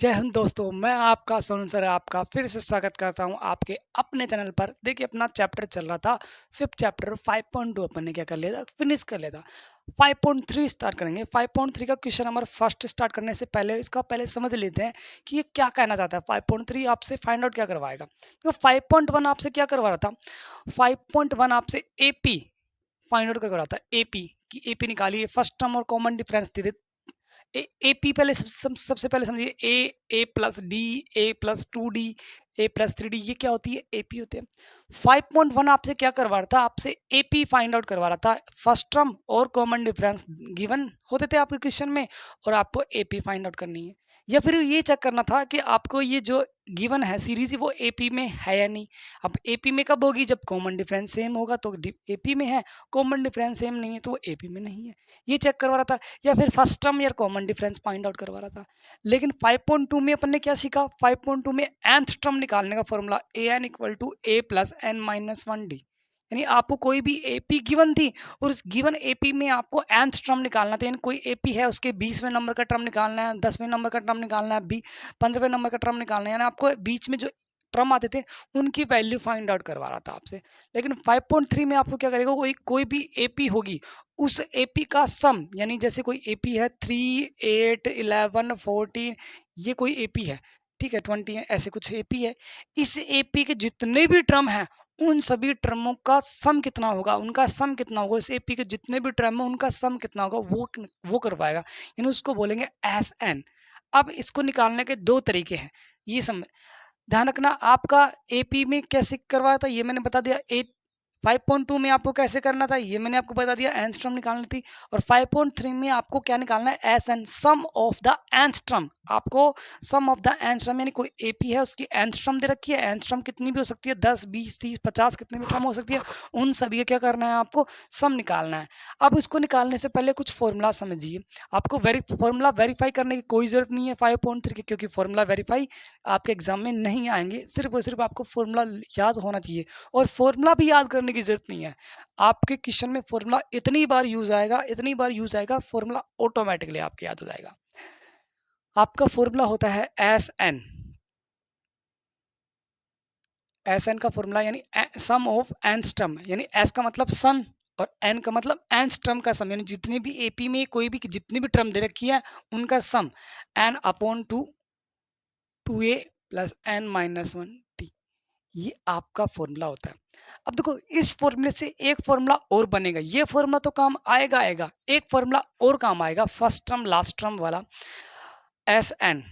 जय हिंद दोस्तों, मैं आपका सोनू सर आपका फिर से स्वागत करता हूं आपके अपने चैनल पर। देखिए अपना चैप्टर चल रहा था 5th चैप्टर 5.2 अपन ने क्या कर लिया था, फिनिश कर लिया था। 5.3 स्टार्ट करेंगे। 5.3 का क्वेश्चन नंबर फर्स्ट स्टार्ट करने से पहले इसका पहले समझ लेते हैं कि ये क्या कहना चाहता है। 5.3 आपसे फाइंड आउट क्या करवाएगा। तो 5.1 आपसे क्या करवा रहा था, 5.1 आपसे एपी फाइंड आउट करवा रहा था। एपी की एपी निकालिए, फर्स्ट टर्म और common difference they. A P पहले सबसे पहले समझिए, ए प्लस डी, ए प्लस 2D, ए प्लस 3D, ये क्या होती है, एपी होते हैं। 5.1 आपसे क्या करवा रहा था, आपसे एपी फाइंड आउट करवा रहा था। फर्स्ट टर्म और कॉमन डिफरेंस गिवन होते थे आपके क्वेश्चन में और आपको एपी फाइंड आउट करनी है, या फिर ये चेक करना था कि आपको ये जो गिवन है सीरीज वो एपी में है या नहीं। अब एपी में कब होगी, जब कॉमन डिफरेंस सेम होगा तो एपी में है, कॉमन डिफरेंस सेम नहीं है तो वो एपी में नहीं है। ये चेक करवा रहा था, या फिर फर्स्ट टर्म या कॉमन डिफरेंस फाइंड आउट करवा रहा था। लेकिन 5.2 में अपन ने क्या सीखा, 5.2 में nth टर्म निकालने का formula an equal to a plus n minus 1d। यानी आपको कोई भी एपी गिवन थी और उस गिवन एपी में आपको nth टर्म निकालना था। यानी कोई एपी है, उसके 20वें नंबर का टर्म निकालना है, 10वें नंबर का टर्म निकालना है, 15वें नंबर का टर्म निकालना है। यानी आपको बीच में जो टर्म आते थे उनकी वैल्यू फाइंड आउट करवा रहा था आपसे। लेकिन 5.3 में आपको क्या करेगा, कोई भी एपी होगी उस एपी का सम, यानी जैसे कोई एपी है 3, 8, 11, 14, ये कोई एपी है, ठीक है, 20 है, ऐसे कुछ एपी है। इस एपी के जितने भी टर्म हैं उन सभी टर्मों का सम कितना होगा, उनका सम कितना होगा, इस एपी के जितने भी टर्म है उनका सम कितना होगा, वो करवाएगा। यानी उसको बोलेंगे एस एन। अब इसको निकालने के दो तरीके हैं, ये समझ ध्यान रखना। आपका एपी में कैसे करवाया था ये मैंने बता दिया, 5.2 में आपको कैसे करना था ये मैंने आपको बता दिया, एंथ टर्म निकालनी थी। और 5.3 में आपको क्या निकालना है, S N, sum of the nth term. आपको sum of the nth term, यानी कोई एपी है उसकी एंथ टर्म दे रखी है, एंथ टर्म कितनी भी हो सकती है, 10, 20, 30, 50, कितनी भी टर्म हो सकती है, उन सभी का क्या करना है, आपको सम निकालना है। अब इसको निकालने से पहले कुछ फॉर्मूला समझिए। आपको फॉर्मूला वेरीफाई करने की कोई जरूरत नहीं है 5.3 की, क्योंकि फॉर्मूला वेरीफाई आपके एग्जाम में नहीं आएंगे। सिर्फ और सिर्फ आपको फॉर्मूला याद होना चाहिए, और फॉर्मूला भी याद करने की जरूरत नहीं है। आपके क्वेश्चन में फॉर्मूला इतनी बार यूज आएगा फॉर्मूला ऑटोमेटिकली आपके याद हो जाएगा। आपका फॉर्मूला होता है एस एन। एस एन का फॉर्मूला यानी सम ऑफ एन टर्म, यानी एस का मतलब सन और एन का मतलब एन टर्म का सम, यानी जितनी भी एपी में कोई भी जितनी भी टर्म दे रखी है उनका sum, N upon 2a plus n minus 1t, ये आपका फॉर्मूला होता है। अब देखो इस फॉर्मूले से एक फॉर्मूला और बनेगा, ये फॉर्मूला तो काम आएगा, एक फॉर्मूला और काम आएगा, फर्स्ट टर्म लास्ट टर्म वाला, एस एन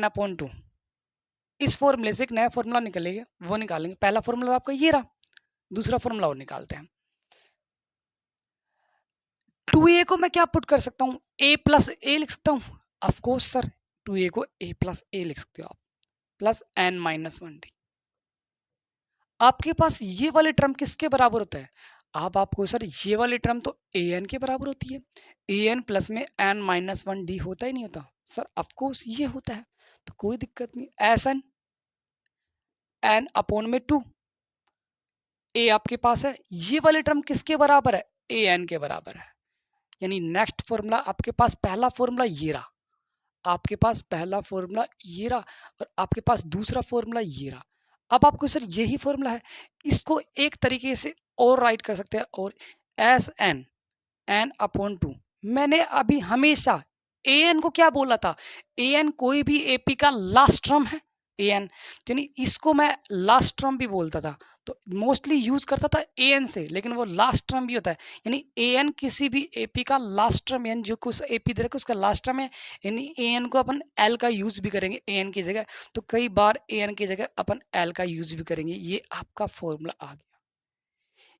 अपॉन 2। इस फॉर्मूले से एक नया फॉर्मूला निकलेगा, वो निकालेंगे। पहला फॉर्मूला आपका ये रहा, दूसरा फॉर्मूला और निकालते हैं। 2a को मैं क्या पुट कर सकता हूँ, a प्लस ए लिख सकता हूँ, ऑफकोर्स सर 2a को a प्लस ए लिख सकते हो आप, प्लस n माइनस 1t। आपके पास ये वाले टर्म किसके बराबर होता है, अब आपको सर ये वाली टर्म तो an के बराबर होती है, an प्लस में n माइनस 1d होता ही नहीं होता सर, ऑफकोर्स ये होता है, तो कोई दिक्कत नहीं। एस एन n अपॉन में 2, a आपके पास है, ये वाले टर्म किसके बराबर है, an के बराबर है। यानी नेक्स्ट फॉर्मूला आपके पास, पहला फॉर्मूला ये रहा, आपके पास पहला फॉर्मूला ये रहा, और आपके पास दूसरा फॉर्मूला ये रहा। अब आपको सर यही फॉर्मूला है, इसको एक तरीके से और राइट कर सकते हैं, और एस एन अपॉन 2, मैंने अभी हमेशा ए एन को क्या बोला था, ए एन कोई भी एपी का लास्ट टर्म है, ए एन, यानी इसको मैं लास्ट टर्म भी बोलता था, तो मोस्टली यूज करता था ए एन से, लेकिन वो लास्ट टर्म भी होता है। यानी ए एन किसी भी एपी का लास्ट टर्म, यानी जो कुछ एपी दे रखा है उसका लास्ट टर्म है, यानी ए एन को अपन एल का यूज भी करेंगे ए एन की जगह, तो कई बार ए एन की जगह अपन एल का यूज भी करेंगे। ये आपका फॉर्मूला आ गया,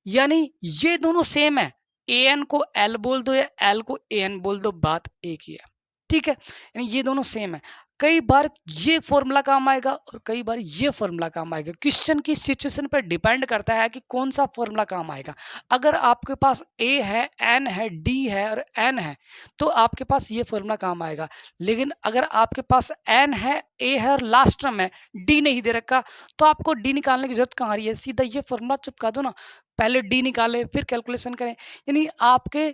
यानी ये दोनों सेम है, ए एन को एल बोल दो या एल को ए एन बोल दो, बात एक ही है, ठीक है, यानी ये दोनों सेम है। कई बार ये फॉर्मूला काम आएगा और कई बार ये फॉर्मूला काम आएगा, क्वेश्चन की सिचुएशन पर डिपेंड करता है कि कौन सा फॉर्मूला काम आएगा। अगर आपके पास ए है, एन है, डी है और एन है तो आपके पास ये फॉर्मूला काम आएगा। लेकिन अगर आपके पास एन है, ए है और लास्ट टर्म है, डी नहीं दे रखा, तो आपको डी निकालने की जरूरत कहाँ आ रही है, सीधा ये फॉर्मूला चिपका दो ना, पहले डी निकाले फिर कैलकुलेशन करें। यानी आपके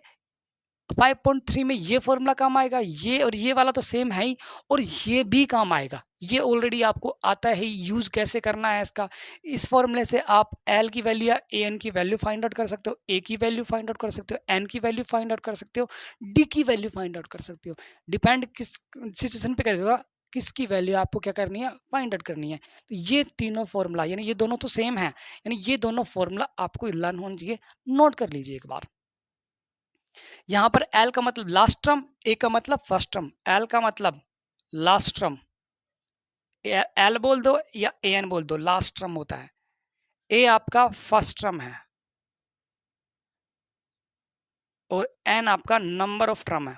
5.3 में ये फॉर्मूला काम आएगा, ये और ये वाला तो सेम है ही, और ये भी काम आएगा, ये ऑलरेडी आपको आता है यूज कैसे करना है इसका। इस फॉर्मूले से आप एल की वैल्यू या ए एन की वैल्यू फाइंड आउट कर सकते हो, ए की वैल्यू फाइंड आउट कर सकते हो, एन की वैल्यू फाइंड आउट कर सकते हो, डी की वैल्यू फाइंड आउट कर सकते हो। डिपेंड किस सिचुएशन पे करेगा, किसकी वैल्यू आपको क्या करनी है, फाइंड आउट करनी है। तो ये तीनों फॉर्मूला यानी ये दोनों तो सेम है, यानी ये दोनों फॉर्मूला आपको लर्न होना चाहिए, नोट कर लीजिए एक बार। यहां पर एल का मतलब लास्ट टर्म, ए का मतलब फर्स्ट टर्म, एल का मतलब लास्ट टर्म, एल बोल दो या ए एन बोल दो, लास्ट टर्म होता है। ए आपका फर्स्ट टर्म है और एन आपका नंबर ऑफ टर्म है,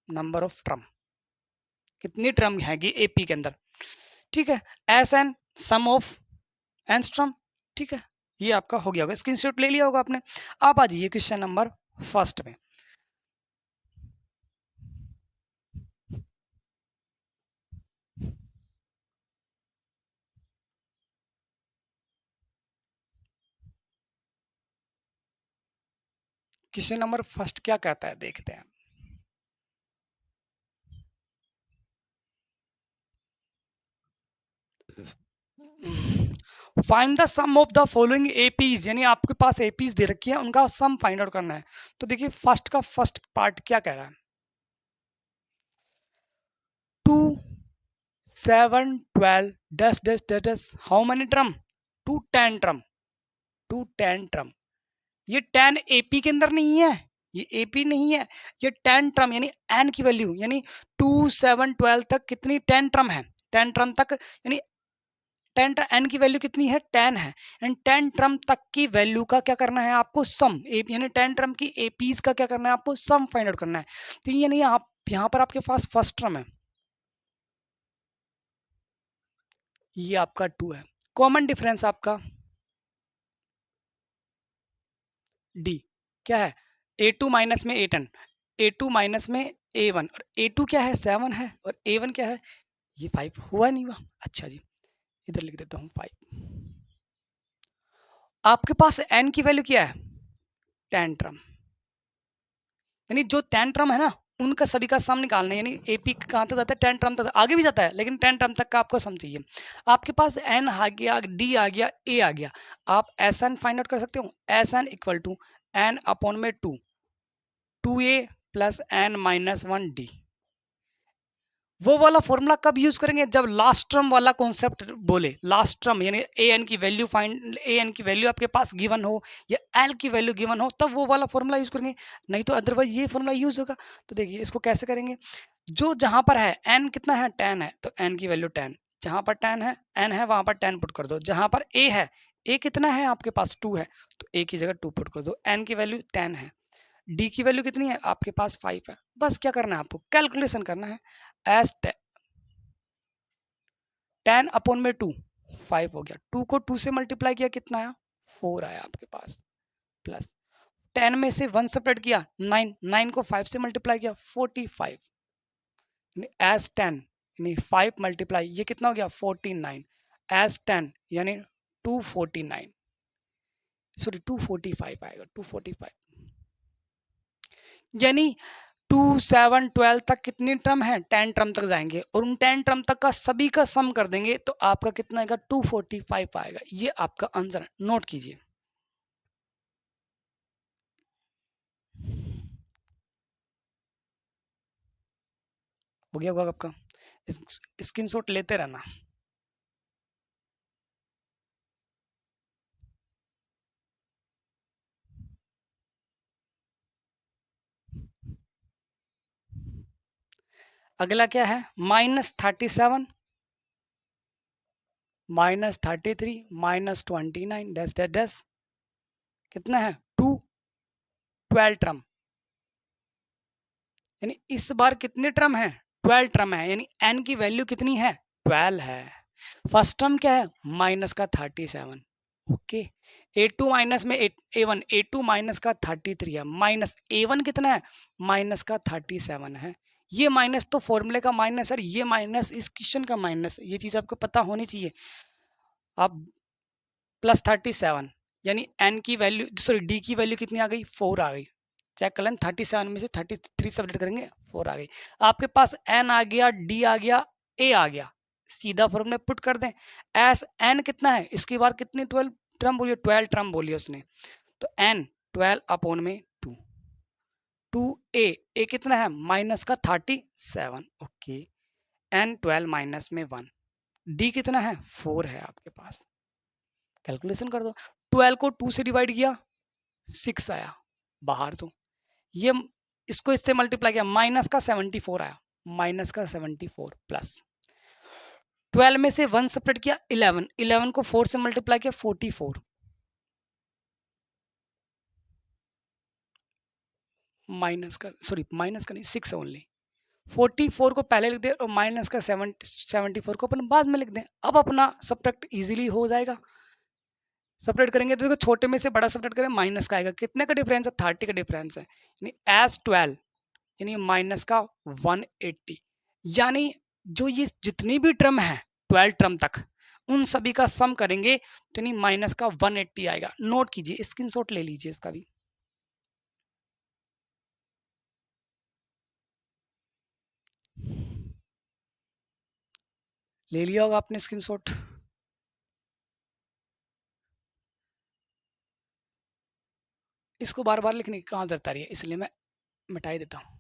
नंबर ऑफ टर्म, कितनी टर्म हैगी एपी के अंदर, ठीक है। S N sum of nth term, ठीक है। ये आपका हो गया होगा, स्क्रीनशॉट ले लिया होगा आपने। आप आ जाइए क्वेश्चन नंबर फर्स्ट में। क्वेश्चन नंबर फर्स्ट क्या कहता है, देखते हैं। Find the sum of the following APs, यानी आपके पास एपीज दे रखी है, उनका सम फाइंड आउट करना है। तो देखिए फर्स्ट का फर्स्ट पार्ट क्या कह रहा है, 2 7 12 10 10 10 10 how many term, 2 10 term, 2 10 term. ये 10 एपी के अंदर नहीं है, ये एपी नहीं है, ये 10 टर्म यानी एन की वैल्यू, यानी 2 7 12 तक कितनी 10 टर्म है, 10 टर्म तक, यानी 10 एन की वैल्यू कितनी है 10 है, एंड 10 टर्म तक की वैल्यू का क्या करना है आपको, सम, यानी 10 टर्म की एपीज का क्या करना है आपको, सम फाइंड आउट करना है। तो ये नहीं, आप यहाँ पर आपके पास फर्स्ट टर्म है, ये आपका 2 है, कॉमन डिफरेंस आपका डी क्या है, A2 माइनस में A10, A2 माइनस में A1, और A2 क्या है 7 है, और A1 क्या है, ये 5 हुआ नहीं हुआ, अच्छा जी इधर लिख देता हूँ 5। आपके पास n की वैल्यू क्या है 10 टर्म, यानी जो 10 टर्म है ना उनका सभी का सम निकालना है, यानी एपी कहाँ तक जाता है 10 टर्म तक, आगे भी जाता है लेकिन 10 टर्म तक का आपको सम चाहिए। आपके पास एन आ गया, डी आ गया, ए आ गया, आप एस एन फाइंड आउट कर सकते हो, S N equal to N upon में 2 A plus N minus 1 D. वो वाला फॉर्मूला कब यूज करेंगे, जब लास्ट टर्म वाला कॉन्सेप्ट बोले, लास्ट टर्म यानी ए एन की वैल्यू फाइंड, ए एन की वैल्यू आपके पास गिवन हो या एल की वैल्यू गिवन हो, तब वो वाला फॉर्मूला यूज करेंगे, नहीं तो अदरवाइज ये फॉर्मूला यूज होगा। तो देखिए इसको कैसे करेंगे, जो जहां पर है एन कितना है 10 है, तो एन की वैल्यू 10, जहां पर 10 है एन है वहां पर 10 पुट कर दो, जहां पर ए है, ए कितना है आपके पास 2 है, तो ए की जगह 2 पुट कर दो, एन की वैल्यू 10 है, डी की वैल्यू कितनी है आपके पास 5 है। बस क्या करना है आपको, कैलकुलेशन करना है, एस 10 अपॉन में 2 5 हो गया, 2 को 2 से मल्टीप्लाई किया कितना आया 4 आया आपके पास, प्लस 10 में से 1 सेपरेट किया 9, 9 को 5 से मल्टीप्लाई किया 45, एस 10 यानी 5 मल्टीप्लाई ये कितना हो गया 49, एस 10 यानी 249, सॉरी 245 आएगा 245, यानी 2 7 12 तक कितनी टर्म है 10 टर्म तक जाएंगे, और उन 10 टर्म तक का सभी का सम कर देंगे तो आपका कितना आएगा 245 आएगा, ये आपका आंसर है, नोट कीजिए। हो गया होगा आपका, स्क्रीनशॉट लेते रहना। अगला क्या है -37 -33 -29 डैश डैश डैश, कितना है 2 12 टर्म, यानी इस बार कितने टर्म है 12 टर्म है, यानी n की वैल्यू कितनी है 12 है। फर्स्ट टर्म क्या है माइनस का 37, ओके। A2 माइनस में A1, A2 माइनस का 33 है, माइनस A1 कितना है माइनस का 37 है, ये माइनस तो फॉर्मूले का माइनस है, ये माइनस इस क्वेश्चन का माइनस, ये चीज आपको पता होनी चाहिए। अब प्लस 37 यानी n की वैल्यू, सॉरी d की वैल्यू कितनी आ गई 4 आ गई, चेक कर लें, 37 में से 33 सब्ट्रैक्ट करेंगे 4 आ गई। आपके पास n आ गया, d आ गया, a आ गया, सीधा फॉर्मूला पुट कर दें। एस n कितना है, इसके बाद कितनी 12 टर्म बोलिए, 12 टर्म बोलिए उसने, तो n 12 अपॉन में 2, 2a कितना है माइनस का 37, ओके, n 12 माइनस में 1, d कितना है 4 है आपके पास, कैलकुलेशन कर दो। 12 को 2 से डिवाइड किया 6 आया बाहर, तो ये इसको इससे मल्टीप्लाई किया माइनस का 74 आया, माइनस का 74 प्लस 12 में से 1 सेपरेट किया 11, 11 को 4 से मल्टीप्लाई किया 44, माइनस का नहीं 6 ओनली, 44 को पहले लिख दे और माइनस का 74 को अपन बाद में लिख दें। अब अपना सब्ट्रैक्ट इजीली हो जाएगा। सब्ट्रैक्ट करेंगे तो देखो छोटे में से बड़ा सब्ट्रैक्ट करें माइनस का आएगा, कितने का डिफरेंस है 30 का डिफरेंस है, यानी एस 12 यानी माइनस का 180, यानी जो ये जितनी भी टर्म है 12 टर्म तक उन सभी का सम करेंगे तो यानी माइनस का 180 आएगा। नोट कीजिए, स्क्रीनशॉट ले लीजिए इसका भी। ले लिया होगा आपने स्क्रीनशॉट। इसको बार बार लिखने की कहाँ जरूरत आ रही है, इसलिए मैं मिटा ही देता हूँ।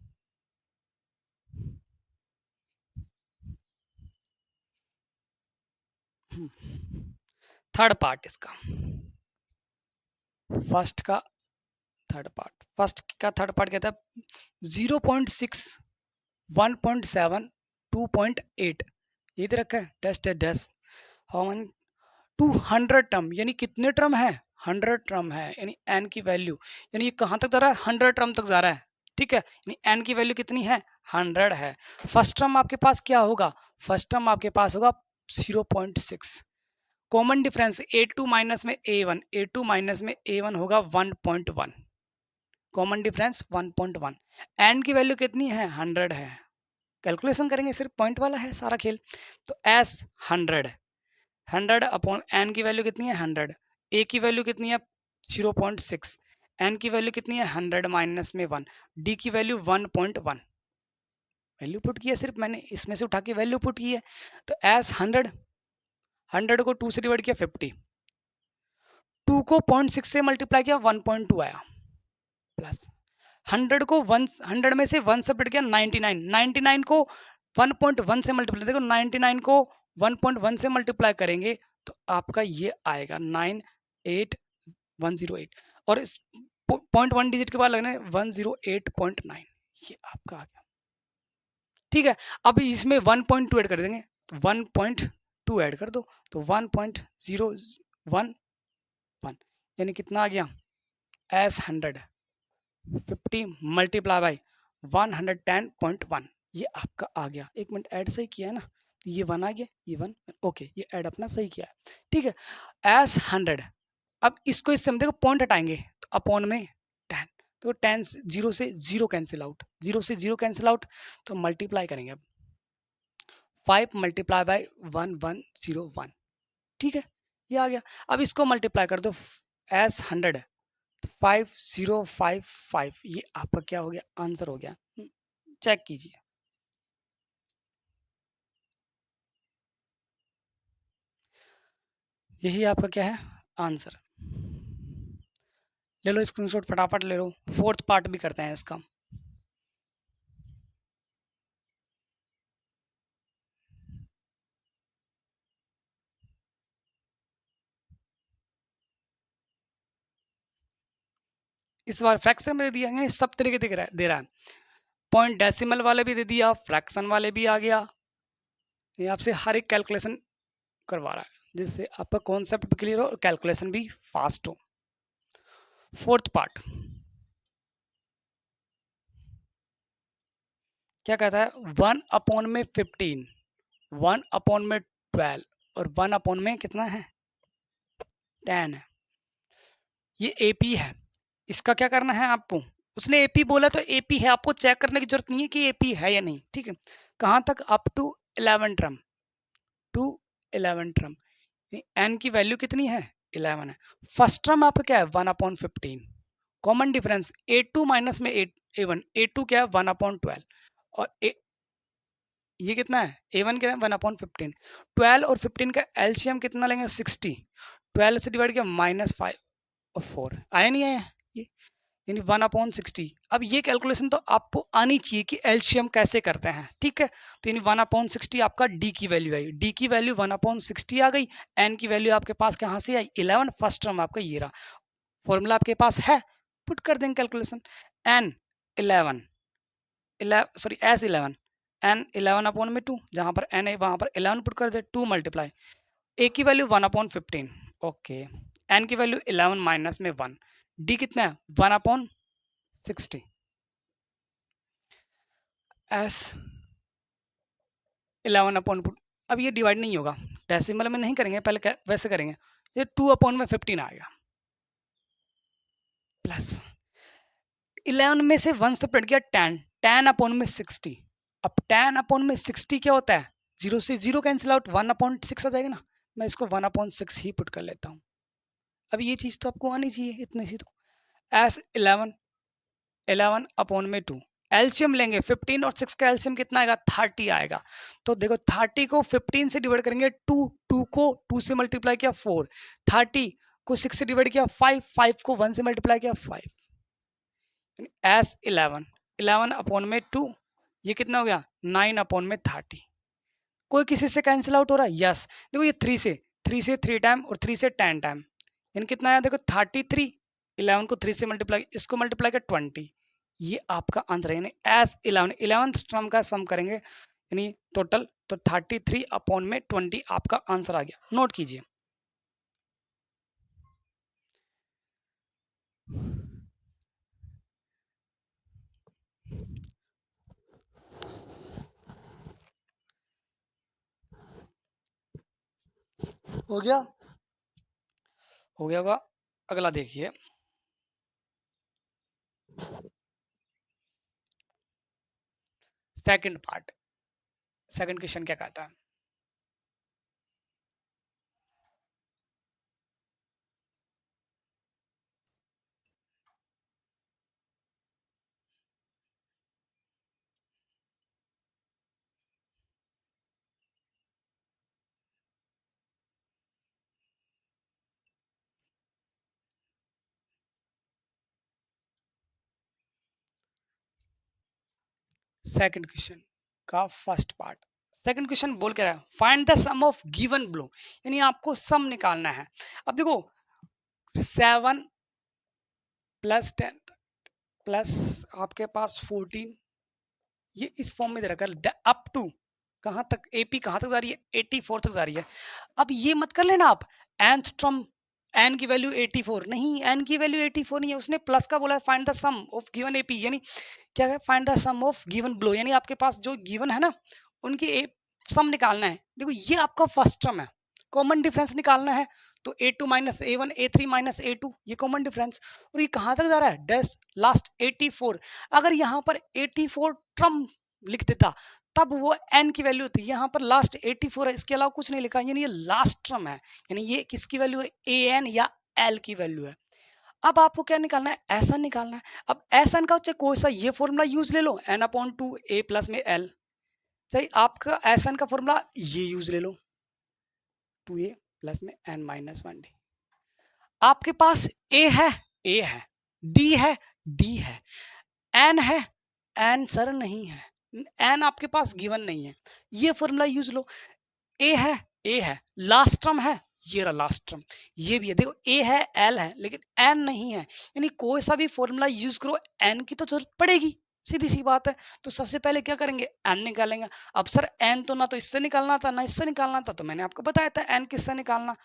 थर्ड पार्ट इसका, फर्स्ट का थर्ड पार्ट, फर्स्ट का थर्ड पार्ट कहता है 0.6 1.7 2.8, ये दे रखा है test dash how many 200 term, यानी कितने टर्म है 100 टर्म है, यानी n की वैल्यू, यानी ये कहाँ तक जा रहा है 100 टर्म तक जा रहा है, ठीक है, यानी n की वैल्यू कितनी है 100 है। फर्स्ट टर्म आपके पास क्या होगा, फर्स्ट टर्म आपके पास होगा 0.6, कॉमन डिफरेंस a2 माइनस में a1, a2 माइनस में a1 होगा 1.1, कॉमन डिफरेंस 1.1, n की वैल्यू कितनी है 100 है, कैलकुलेशन करेंगे सिर्फ पॉइंट वाला है सारा खेल, तो s 100 अपॉन n की वैल्यू कितनी है 100, a की वैल्यू कितनी है 0.6, n की वैल्यू कितनी है 100 माइनस में 1, d की वैल्यू 1.1, वैल्यू पुट की है सिर्फ मैंने, इसमें से उठा के वैल्यू पुट की है, तो एस 100 को 2 से डिवाइड किया 50, 2 को 0.6 से मल्टीप्लाई किया 1.2 आया, प्लस 100 को 100 में से 1 सेपरेट किया 99, 99 को 1.1 से मल्टीप्लाई, देखो 99 को 1.1 से मल्टीप्लाई करेंगे तो आपका ये आएगा 98108, और इस 0.1 डिजिट के बाद लगना है 108.9, ये आपका आ गया, ठीक है। अब इसमें 1.2 ऐड कर देंगे, 1.2 ऐड कर दो तो 1.011, यानी कितना आ गया एस 150 मल्टीप्लाई बाई 110.1, ये आपका आ गया। एक मिनट, ऐड सही किया है ना, ये 1 आ गया, ये 1, ओके, ये ऐड अपना सही किया है, ठीक है, एस 100। अब इसको इससे हम देखो पॉइंट हटाएंगे तो अपॉन में 10, तो 10 0 से 0 कैंसिल आउट, 0 से 0 कैंसिल आउट, तो मल्टीप्लाई करेंगे अब 5 मल्टीप्लाई बाई 1101, ठीक है, ये आ गया। अब इसको मल्टीप्लाई कर दो एस 100 5055, ये आपका क्या हो गया आंसर हो गया, चेक कीजिए। यही आपका क्या है आंसर, ले लो स्क्रीनशॉट फटाफट ले लो, फोर्थ पार्ट भी करते हैं इसका। इस बार फ्रैक्शन में दे दिया, यानी सब तरीके दे रहा है, पॉइंट डेसिमल वाले भी दे दिया, फ्रैक्शन वाले भी आ गया, ये आपसे हर एक कैलकुलेशन करवा रहा है जिससे आपका कॉन्सेप्ट भी क्लियर हो और कैलकुलेशन भी फास्ट हो। फोर्थ पार्ट क्या कहता है, 1 अपॉन में 15, 1 अपॉन में 12 और 1 अपॉन में कितना है 10 है, ये एपी है, इसका क्या करना है आपको, उसने एपी बोला तो एपी है, आपको चेक करने की जरूरत नहीं है कि एपी है या नहीं, ठीक है, कहाँ तक up to 11 term, to 11 term, N की वैल्यू कितनी है 11 है, फर्स्ट टर्म आपका क्या है 1 upon 15, common difference A2 minus में A1, A2 क्या है 1/12 और ये कितना है A1 क्या है 1/15, 12 और 15 का एलसीएम कितना लेंगे 60, 12 से डिवाइड किया -5 और 4 आया नहीं आया ये, यानी 1/60। अब ये कैलकुलेशन तो आपको आनी चाहिए कि एलसीएम कैसे करते हैं, ठीक है। तो यानी 1/60 आपका डी की वैल्यू आई, डी की वैल्यू 1/60 आ गई, एन की वैल्यू आपके पास कहाँ से आई 11, फर्स्ट टर्म आपका ये रहा, फॉर्मूला आपके पास है, पुट कर देंगे calculation, N 11 sorry S 11 N 11/2, जहाँ पर एन है वहाँ पर 11 पुट कर दे, 2 मल्टीप्लाई ए की वैल्यू 1/15, ओके, एन की वैल्यू 11 माइनस में 1, डी कितना है 1/60, एस 11/, अब ये डिवाइड नहीं होगा, डेसिमल में नहीं करेंगे, पहले वैसे करेंगे, ये 2/15 आ गया, प्लस 11 में से 1 सब्ट्रैक्ट किया 10, 10/60, अब 10/60 क्या होता है, 0 से 0 कैंसिल आउट, 1/6 आ जाएगा ना, मैं इसको 1/6 ही पुट कर लेता हूँ। अब ये चीज़ तो आपको आनी चाहिए, इतनी सी तो, एस 11/2, एल्शियम लेंगे 15 और 6 का एल्शियम कितना आएगा 30 आएगा, तो देखो 30 को 15 से डिवाइड करेंगे 2, 2 को 2 से मल्टीप्लाई किया 4, 30 को 6 से डिवाइड किया 5, 5 को 1 से मल्टीप्लाई किया 5, एस 11/2, ये कितना हो गया 9/30, कोई किसी से कैंसिल आउट हो रहा है, यस, देखो ये 3 से 3 टाइम और 3 से 10 टाइम, यानी कितना आया देखो 33, 11 को 3 से मल्टीप्लाई, इसको मल्टीप्लाई कर 20, ये आपका आंसर है, यानी एस 11th टर्म का सम करेंगे यानी टोटल, तो 33/20 आपका आंसर आ गया, नोट कीजिए। हो गया, हो गया होगा, अगला देखिए, सेकंड पार्ट, सेकंड क्वेश्चन क्या कहता है, सेकंड क्वेश्चन का फर्स्ट पार्ट, सेकंड क्वेश्चन बोल के रहा है find the sum of given below, यानी आपको सम निकालना है। अब देखो 7 + 10 प्लस आपके पास 14, ये इस फॉर्म में दे रखा है, अप टू कहाँ तक, एपी कहाँ तक जा रही है 84 तक जा रही है। अब ये मत कर लेना आप nth टर्म, एन की वैल्यू 84 नहीं, एन की वैल्यू 84 नहीं है, उसने प्लस का बोला है find the sum of given AP, यानी क्या है find the sum of given below, यानी आपके पास जो गिवन है ना उनकी सम निकालना है। देखो ये आपका फर्स्ट टर्म है, कॉमन डिफरेंस निकालना है, तो A2 minus A1, A3 minus A2, ये कॉमन डिफरेंस, और ये कहाँ तक जा रहा है डैश लास्ट 84, अगर यहाँ पर 84 टर्म लिख देता तब वो n की वैल्यू होती है, यहाँ पर लास्ट 84 है, इसके अलावा कुछ नहीं लिखा, यानी ये लास्ट टर्म है, यानी ये किसकी वैल्यू है an या l की वैल्यू है। अब आपको क्या निकालना है, ऐसा निकालना है। अब एस एन का चाहे कोई सा ये फॉर्मूला यूज ले लो, n/2 a प्लस में l, सही, आपका एस एन का फॉर्मूला ये यूज ले लो 2a प्लस में n-1d, आपके पास a है d है d है, n है n सर नहीं है, n आपके पास गिवन नहीं है, ये फॉर्मूला यूज लो, a है लास्ट टर्म है, ये रहा लास्ट टर्म, ये भी है, देखो a है l है लेकिन n नहीं है, यानी कोई सा भी फॉर्मूला यूज करो n की तो जरूरत पड़ेगी, सीधी सी बात है। तो सबसे पहले क्या करेंगे n निकालेंगे। अब सर n तो ना तो इससे निकालना था ना इससे निकालना था, तो मैंने आपको बताया था n किससे निकालना,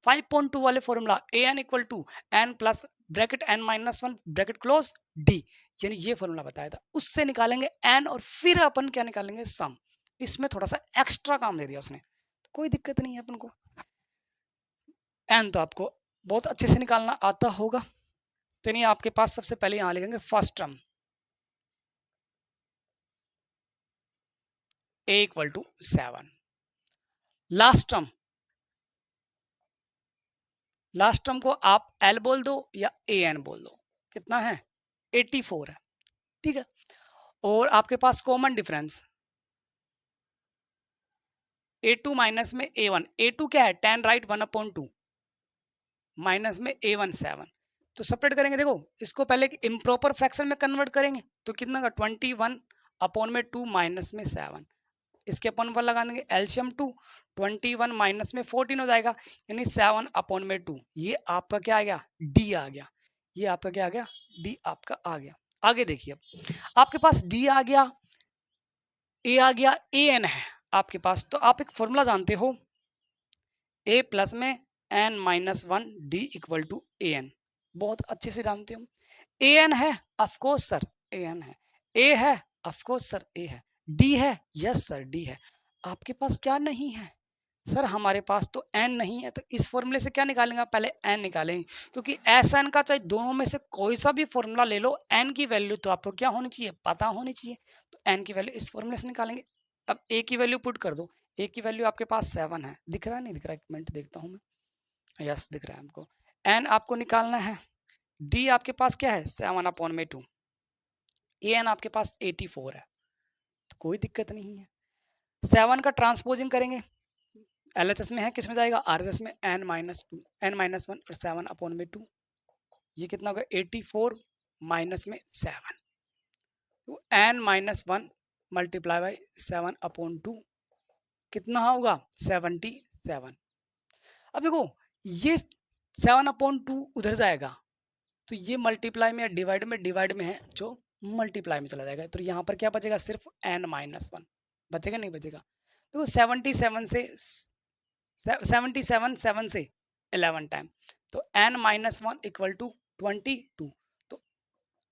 5.2 वाले formula an equal to n plus bracket n-1 bracket close d, यानी ये फॉर्मूला बताया था, उससे निकालेंगे n और फिर अपन क्या निकालेंगे सम। इसमें थोड़ा सा एक्स्ट्रा काम दे दिया उसने, कोई दिक्कत नहीं है अपन को, n तो आपको बहुत अच्छे से निकालना आता होगा। तो नहीं आपके पास सबसे पहले यहाँ लिखेंगे first term a equal to 7, last term को आप l बोल दो या an बोल दो, कितना है 84 है, ठीक है। और आपके पास कॉमन डिफरेंस A2 माइनस में A1, A2 क्या है 10 राइट 1/2 माइनस में A1 7, तो सेपरेट करेंगे। देखो इसको पहले इम्प्रॉपर फ्रैक्शन में कन्वर्ट करेंगे तो कितना का 21/2 माइनस में 7, इसके अपन वन लगा देंगे एलसीएम 2, 21 माइनस में 14 हो जाएगा, यानी 7/2। ये आपका क्या आ गया डी आ गया, ये आपका क्या आ गया डी आपका आ गया। आगे देखिए आपके पास डी आ गया, ए आ गया, ए एन है आपके पास, तो आप एक फॉर्मूला जानते हो ए प्लस में N minus 1 D equal to A N, बहुत अच्छे से जानते हो। ए एन है ऑफकोर्स सर ए एन है, ए है ऑफकोर्स सर ए है, डी है यस सर डी है। आपके पास क्या नहीं है सर, हमारे पास तो एन नहीं है, तो इस फॉर्मूले से क्या निकालेंगे आप, पहले एन निकालेंगे, क्योंकि एस एन का चाहे दोनों में से कोई सा भी फॉर्मूला ले लो, एन की वैल्यू तो आपको क्या होनी चाहिए, पता होनी चाहिए। तो एन की वैल्यू इस फॉर्मूले से निकालेंगे। अब ए की वैल्यू पुट कर दो, ए की वैल्यू आपके पास 7 है, दिख रहा है नहीं दिख रहा है, एक मिनट देखता हूँ मैं, यस दिख रहा है हमको। एन आपको निकालना है, डी आपके पास क्या है 7/2, ए एन आपके पास 84 है, तो कोई दिक्कत नहीं है। 7 का ट्रांसपोजिंग करेंगे, एलएचएस में है, किस में जाएगा आरएचएस में, n-2 n-1 और 7/2, ये कितना होगा 84 माइनस में 7, तो n-1 मल्टीप्लाई बाई 7/2 कितना होगा 77। अब देखो ये 7/2 उधर जाएगा, तो ये मल्टीप्लाई में या डिवाइड में है जो मल्टीप्लाई में चला जाएगा, तो यहाँ पर क्या बचेगा सिर्फ n-1 बचेगा, नहीं बचेगा। तो 77 से 7 से 11 टाइम, तो n-1 इक्वल टू 22, तो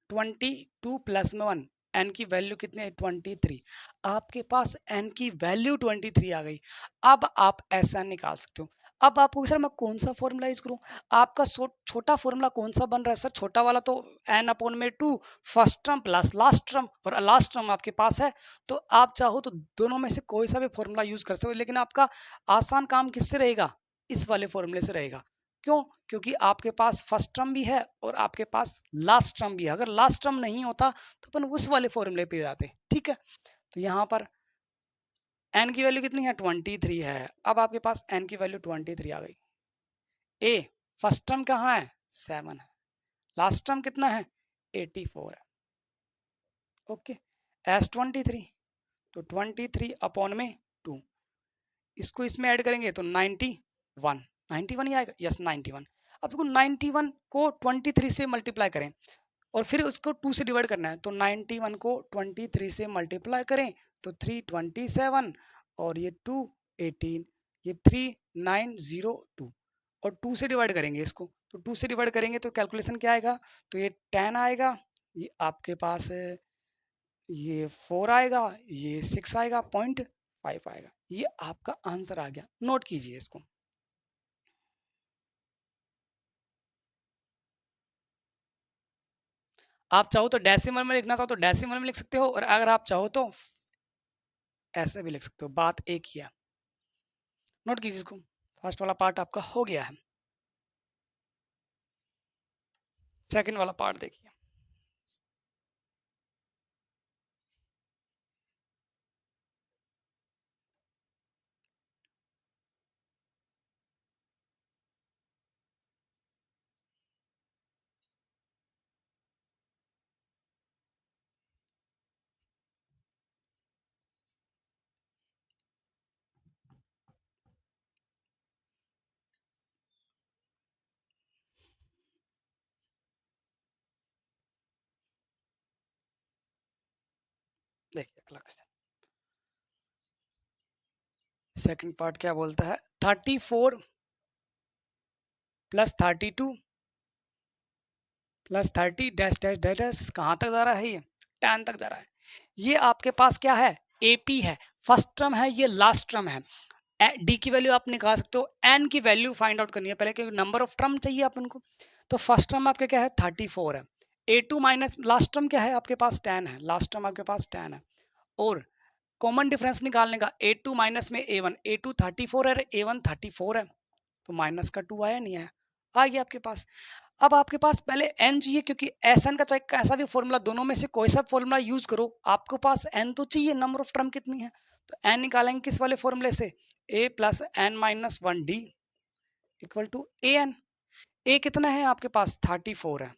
22 प्लस में 1, n की वैल्यू कितनी है 23, आपके पास n की वैल्यू 23 आ गई। अब आप ऐसा निकाल सकते हो। अब आपको सर मैं कौन सा फॉर्मूला यूज करूं, आपका छोटा फॉर्मूला कौन सा बन रहा है सर, छोटा वाला तो n/2 first term plus last term, और लास्ट टर्म आपके पास है, तो आप चाहो तो दोनों में से कोई सा भी फॉर्मूला यूज कर सकते हो, लेकिन आपका आसान काम किससे रहेगा, इस वाले फॉर्मूले से रहेगा। क्यों, क्योंकि आपके पास फर्स्ट टर्म भी है और आपके पास लास्ट टर्म भी है, अगर लास्ट टर्म नहीं होता तो अपन उस वाले फॉर्मूले पे जाते, ठीक है। तो यहाँ पर n की वैल्यू कितनी है 23 है, अब आपके पास n की वैल्यू 23 आ गई। ए फर्स्ट टर्म कहाँ है 7 है, लास्ट टर्म कितना है 84 है, ओके। एस 23, तो 23/2, इसको इसमें ऐड करेंगे तो 91 ही आएगा, यस 91। अब देखो 91 को 23 से मल्टीप्लाई करें और फिर उसको 2 से डिवाइड करना है, तो 91 को 23 से मल्टीप्लाई करें तो 327, और ये 2 18, ये 3902, और 2 से डिवाइड करेंगे इसको, तो 2 से डिवाइड करेंगे तो कैलकुलेशन क्या आएगा, तो ये 10 आएगा, ये आपके पास ये 4 आएगा, ये 6 आएगा, 0.5 आएगा, ये आपका आंसर आ गया। नोट कीजिए इसको। आप चाहो तो डेसिमल में लिखना चाहो तो डेसिमल में लिख सकते हो, और अगर आप चाहो तो ऐसे भी लिख सकते हो, बात एक ही है। नोट कीजिए इसको, फर्स्ट वाला पार्ट आपका हो गया है, सेकंड वाला पार्ट देखिए। देखिए अलग से सेकंड पार्ट क्या बोलता है, 34 plus 32 plus 30 dash dash dash dash, कहाँ तक जा रहा है, ये 10 तक जा रहा है। ये आपके पास क्या है एपी है, फर्स्ट टर्म है, ये लास्ट टर्म है। डी की वैल्यू आप निकाल सकते हो, एन की वैल्यू फाइंड आउट करनी है पहले, क्योंकि नंबर ऑफ टर्म चाहिए अपन को। तो फर्स्ट टर्म आपके क्या है 34 है, A2 माइनस लास्ट टर्म क्या है आपके पास 10 है, लास्ट टर्म आपके पास 10 है, और कॉमन डिफरेंस निकालने का A2 माइनस में A1, A2 34 है, A1 34 है, तो माइनस का 2 आया नहीं आया, आ गया आपके पास। अब आपके पास पहले एन चाहिए, क्योंकि एस एन का चाहे कैसा भी फॉर्मूला, दोनों में से कोई सा फॉर्मूला यूज करो, आपके पास एन तो चाहिए, नंबर ऑफ टर्म कितनी है। तो एन निकालेंगे किस वाले फॉर्मूले से, A plus N minus one D equal to A N. A कितना है आपके पास 34 है,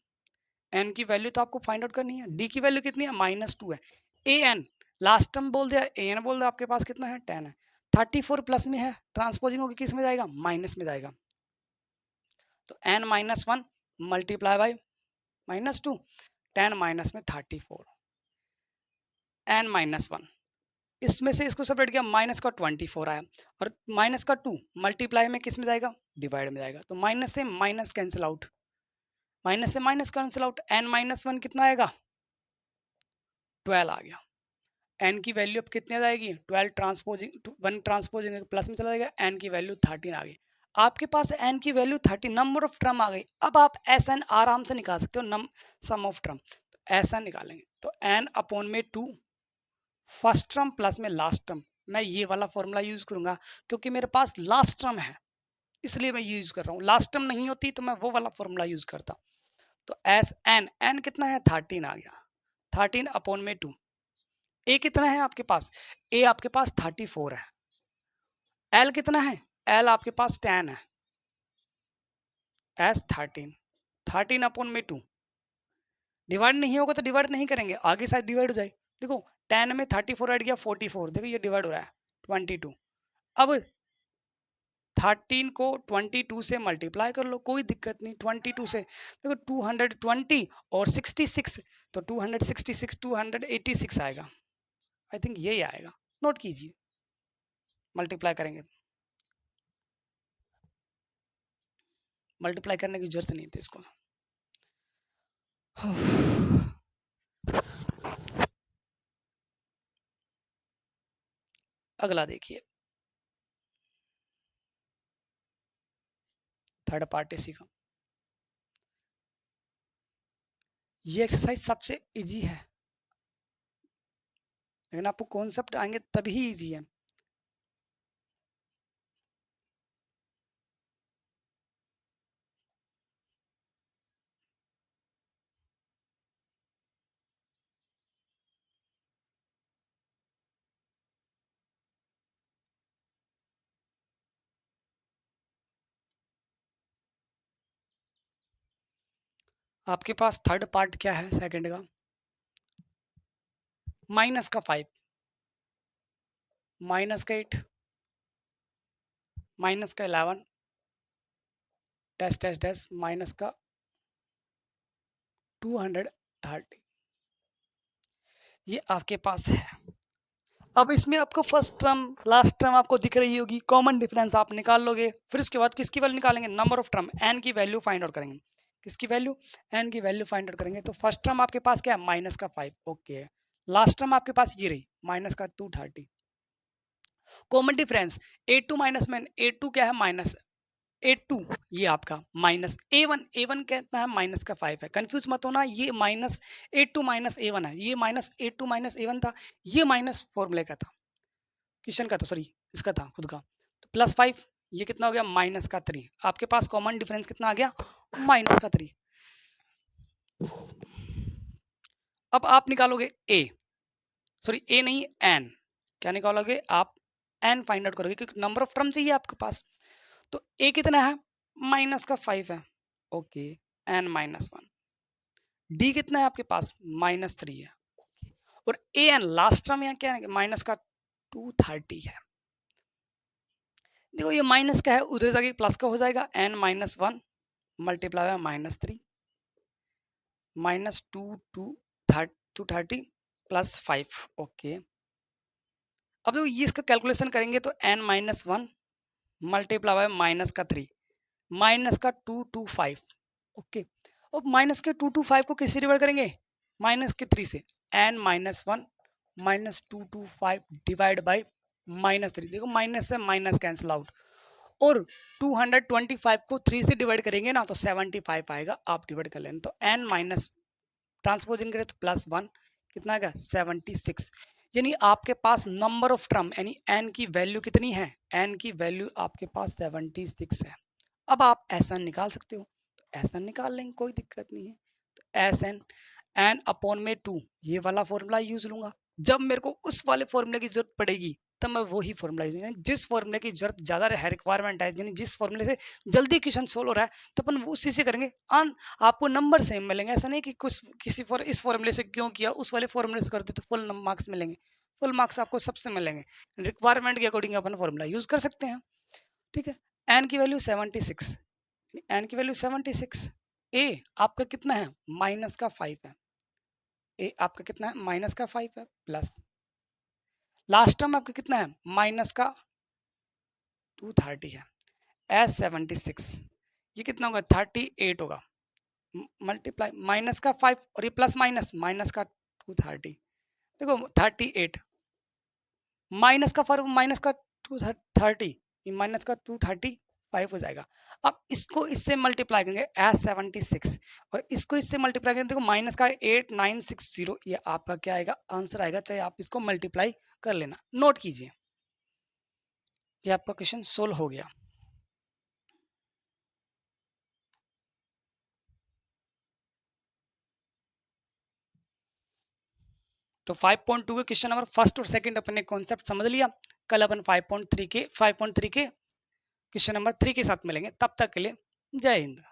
एन की वैल्यू तो आपको फाइंड आउट करनी है, डी की वैल्यू कितनी है -2 है, ए एन लास्ट टर्म बोल दिया, ए एन बोल दिया, आपके पास कितना है 10 है। 34 प्लस में है, ट्रांसपोजिंग होगी किस में जाएगा, माइनस में जाएगा। तो N minus one multiply by -2, 10 minus में 34, एन माइनस वन, इसमें से इसको सेपरेट किया, माइनस का 24 आया, और माइनस का 2 मल्टीप्लाई में किस में जाएगा, डिवाइड में जाएगा। तो माइनस से माइनस कैंसिल आउट, माइनस से minus cancel out, N minus one कितना आएगा 12 आ गया। एन की वैल्यू अब कितने जाएगी, 12 ट्रांसपोजिंग 1 ट्रांसपोजिंग प्लस में चला जाएगा, एन की वैल्यू 13 आ गई। आपके पास एन की वैल्यू 30, नंबर ऑफ टर्म आ गई। अब आप एस एन आराम से निकाल सकते हो, सम ऑफ टर्म। तो एस एन निकालेंगे तो एन अपॉन में 2 फर्स्ट टर्म प्लस में लास्ट टर्म, मैं ये वाला फॉर्मूला यूज करूंगा क्योंकि मेरे पास लास्ट टर्म है, इसलिए मैं यूज कर रहा हूँ। लास्ट टर्म नहीं होती तो मैं वो वाला फॉर्मूला यूज करता। तो एस एन, एन कितना है 13 आ गया, 13 अपॉन में 2, ए कितना है आपके पास, ए आपके पास 34 है, एल कितना है, एल आपके पास 10 है, एस 13 अपॉन में 2, डिवाइड नहीं होगा तो डिवाइड नहीं करेंगे, आगे साइड डिवाइड हो जाए। देखो 10 में 34 ऐड किया 44, देखो ये डिवाइड हो रहा है 22। अब 13 को 22 से मल्टीप्लाई कर लो, कोई दिक्कत नहीं, 22 से देखो 220 और 66, तो 266 286 आएगा, आई थिंक यही आएगा, नोट कीजिए, मल्टीप्लाई करेंगे, मल्टीप्लाई करने की जरूरत नहीं थी इसको। अगला देखिए, थर्ड पार्ट इसी का, ये एक्सरसाइज सबसे इजी है, लेकिन आपको कॉन्सेप्ट आएंगे तभी इजी है। आपके पास थर्ड पार्ट क्या है सेकंड का, माइनस का 5, माइनस का 8, माइनस का 11, डैश डैश डैश माइनस का 230, ये आपके पास है। अब इसमें आपको फर्स्ट टर्म लास्ट टर्म आपको दिख रही होगी, कॉमन डिफरेंस आप निकाल लोगे, फिर उसके बाद किसकी वैल्यू निकालेंगे, नंबर ऑफ टर्म, एन की वैल्यू फाइंड आउट करेंगे, किसकी वैल्यू, एन की वैल्यू फाइंड आउट करेंगे। तो फर्स्ट टर्म आपके पास क्या है, माइनस का 5, ओके, लास्ट टर्म आपके पास ये रही माइनस का 230, कॉमन डिफरेंस A2 माइनस में A2 क्या है माइनस, A2 ये आपका माइनस A1 कितना है माइनस का 5 है, कंफ्यूज मत होना, ये माइनस A2 माइनस A1 है, ये माइनस A2 माइनस A1 था, ये माइनस फॉर्मूले का था, क्वेश्चन का था, सॉरी इसका था खुद का। तो +5 ये कितना हो गया माइनस का 3, आपके पास कॉमन डिफरेंस कितना आ गया माइनस का 3। अब आप निकालोगे ए, सॉरी ए नहीं एन, क्या निकालोगे आप, एन फाइंड आउट करोगे क्योंकि नंबर ऑफ टर्म चाहिए आपके पास। तो ए कितना है माइनस का 5 है, ओके, एन -1, डी कितना है आपके पास -3 है, और ए एन लास्ट टर्म यहाँ क्या है माइनस का 230 है। देखो ये माइनस का है, उधर जाके प्लस का हो जाएगा, n-1 multiply by -3 -230 plus 5, okay. अब देखो ये इसका कैलकुलेशन करेंगे तो n-1 मल्टीप्लाई बाय माइनस का 3 माइनस का 225, ओके। और माइनस के 225 को किससे डिवाइड करेंगे, माइनस के 3 से, n-1 -225 डिवाइड बाई -3, देखो माइनस से माइनस कैंसिल आउट, और 225 को 3 से डिवाइड करेंगे ना तो 75 आएगा, आप डिवाइड कर लेना। तो n माइनस ट्रांसपोजिंग करें तो +1 कितना आएगा 76, यानी आपके पास नंबर ऑफ टर्म यानी n की वैल्यू कितनी है, n की वैल्यू आपके पास 76 है। अब आप ऐसा निकाल सकते हो, एस एन निकाल लेंगे, कोई दिक्कत नहीं है। तो एस एन एन अपॉन में 2 ये वाला फॉर्मूला यूज लूंगा। जब मेरे को उस वाले फॉर्मूले की जरूरत पड़ेगी तब मैं वही फॉर्मूला यूज करूंगा। जिस फॉर्मूले की जरूरत ज्यादा है, रिक्वायरमेंट है, यानी जिस फॉर्मूले से जल्दी क्वेश्चन सोल्व हो रहा है, तो अपन उसी से करेंगे। आपको नंबर सेम मिलेंगे, ऐसा नहीं कि कुछ किसी इस फॉर्मूले से क्यों किया, उस वाले फॉर्मूले से करते तो फुल मार्क्स मिलेंगे। फुल मार्क्स आपको सबसे मिलेंगे। रिक्वायरमेंट के अकॉर्डिंग अपन फॉर्मूला यूज कर सकते हैं। ठीक है, एन की वैल्यू 76, एन की वैल्यू 76। ए आपका कितना है, माइनस का 5 है। ए आपका कितना है, माइनस का 5 है, प्लस लास्ट टर्म आपका कितना है, माइनस का 230 है। एस 76 ये कितना होगा, 38 होगा। मल्टीप्लाई माइनस का 5 और ये प्लस माइनस, माइनस का 230। देखो 38 माइनस का फर्क, माइनस का 230, माइनस का 235 हो जाएगा। अब इसको इससे मल्टीप्लाई करेंगे एस 76 और इसको इससे मल्टीप्लाई करेंगे, देखो माइनस का 8960, ये आपका क्या आएगा, आंसर आएगा। चाहे आप इसको मल्टीप्लाई कर लेना, नोट कीजिए। ये आपका क्वेश्चन सोल्व हो गया। तो 5.2 के क्वेश्चन नंबर फर्स्ट और सेकंड अपने कॉन्सेप्ट समझ लिया। कल अपन 5.3 के क्वेश्चन नंबर 3 के साथ मिलेंगे। तब तक के लिए जय हिंद।